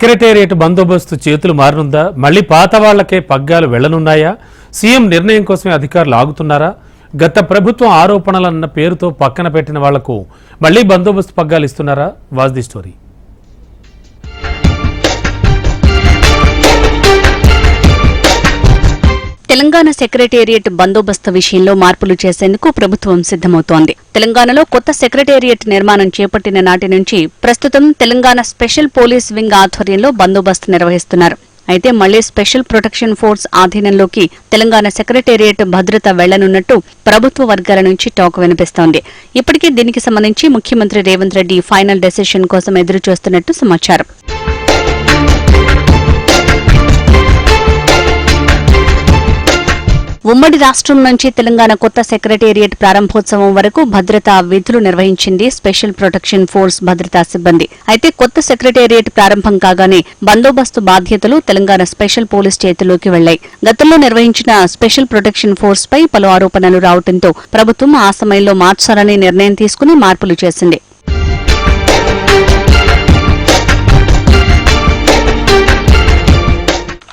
Secretariat బందోబస్తు చేతులు మారనుందా? మళ్లీ పాత వాళ్లకే పగ్గాలు వెళ్లనున్నాయా? సీఎం నిర్ణయం కోసమే అధికారులు ఆగుతున్నారా? గత ప్రభుత్వం ఆరోపణలన్న పేరుతో పక్కన పెట్టిన వాళ్లకు మళ్లీ బందోబస్తు పగ్గాలు ఇస్తున్నారా? Watch the story. Telangana secretariat బందోబస్తు విషయంలో మార్పులు చేసేందుకు ప్రభుత్వం సిద్దమవుతోంది. తెలంగాణలో కొత్త సెక్రటేరియట్ నిర్మాణం చేపట్టిన నాటి నుంచి ప్రస్తుతం తెలంగాణ స్పెషల్ పోలీస్ వింగ్ ఆధ్వర్యంలో బందోబస్తు నిర్వహిస్తున్నారు. అయితే మళ్లీ స్పెషల్ ప్రొటెక్షన్ ఫోర్స్ ఆధీనంలోకి తెలంగాణ సెక్రటేరియట్ భద్రత వెళ్లనున్నట్టు ప్రభుత్వ వర్గాల నుంచి టాక్ వినిపిస్తోంది. ఇప్పటికే దీనికి సంబంధించి ముఖ్యమంత్రి రేవంత్ రెడ్డి ఫైనల్ డెసిషన్ కోసం ఎదురుచూస్తున్నట్టు సమాచారం. ఉమ్మడి రాష్ట్రం నుంచి తెలంగాణ కొత్త సెక్రటేరియట్ ప్రారంభోత్సవం వరకు భద్రతా విధులు నిర్వహించింది స్పెషల్ ప్రొటెక్షన్ ఫోర్స్ భద్రతా సిబ్బంది. అయితే కొత్త సెక్రటేరియట్ ప్రారంభం కాగానే బందోబస్తు బాధ్యతలు తెలంగాణ స్పెషల్ పోలీస్ చేతిలోకి వెళ్లాయి. గతంలో నిర్వహించిన స్పెషల్ ప్రొటెక్షన్ ఫోర్స్ పై పలు ఆరోపణలు రావడంతో ప్రభుత్వం ఆ సమయంలో మార్చాలని నిర్ణయం తీసుకుని మార్పులు చేసింది.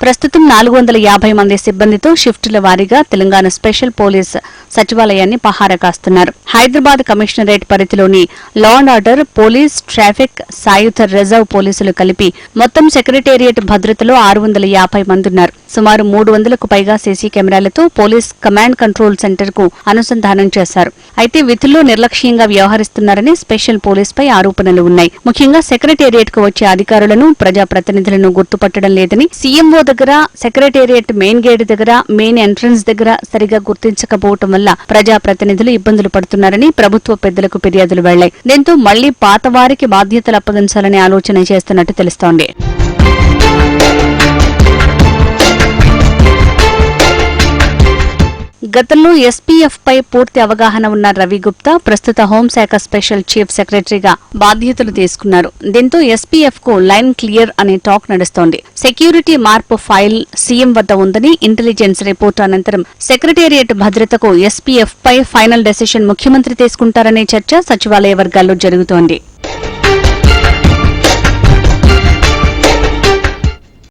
ప్రస్తుతం 450 మంది సిబ్బందితో షిఫ్టుల వారీగా తెలంగాణ స్పెషల్ పోలీస్ సచివాలయాన్ని పహారా కాస్తున్నారు. హైదరాబాద్ కమిషనరేట్ పరిధిలోని law and order, police, traffic, సాయుధ రిజర్వ్ పోలీసులు కలిపి మొత్తం సెక్రటేరియట్ భద్రతలో 650 మంది ఉన్నారు. సుమారు 300కు పైగా సీసీ కెమెరాలతో పోలీస్ కమాండ్ కంట్రోల్ సెంటర్ కు అనుసంధానం చేశారు. అయితే విధుల్లో నిర్లక్ష్యంగా వ్యవహరిస్తున్నారని స్పెషల్ పోలీస్ పై ఆరోపణలు ఉన్నాయి. ముఖ్యంగా సెక్రటేరియట్ కు వచ్చే అధికారులను, ప్రజాప్రతినిధులను గుర్తుపట్టడం లేదని, సీఎంఓ దగ్గర, సెక్రటేరియట్ మెయిన్ గేట్ దగ్గర, మెయిన్ ఎంట్రన్స్ దగ్గర సరిగా గుర్తించకపోవటం వల్ల ప్రజాప్రతినిధులు ఇబ్బందులు పడుతున్నారని ప్రభుత్వ పెద్దలకు ఫిర్యాదులు వెళ్లాయి. దీంతో మళ్లీ పాత వారికి బాధ్యతలు అప్పగించాలనే ఆలోచన చేస్తున్నట్టు తెలుస్తోంది. గతంలో ఎస్పీఎఫ్ పై పూర్తి అవగాహన ఉన్న రవి గుప్తా ప్రస్తుత హోంశాఖ స్పెషల్ చీఫ్ సెక్రటరీగా బాధ్యతలు తీసుకున్నారు. దీంతో ఎస్పీఎఫ్ కు లైన్ క్లియర్ అనే టాక్ నడుస్తోంది. సెక్యూరిటీ మార్పు ఫైల్ సీఎం వద్ద ఉందని ఇంటెలిజెన్స్ రిపోర్టు అనంతరం సెక్రటేరియట్ భద్రతకు ఎస్పీఎఫ్ పై ఫైనల్ డెసిషన్ ముఖ్యమంత్రి తీసుకుంటారనే చర్చ సచివాలయ వర్గాల్లో జరుగుతోంది.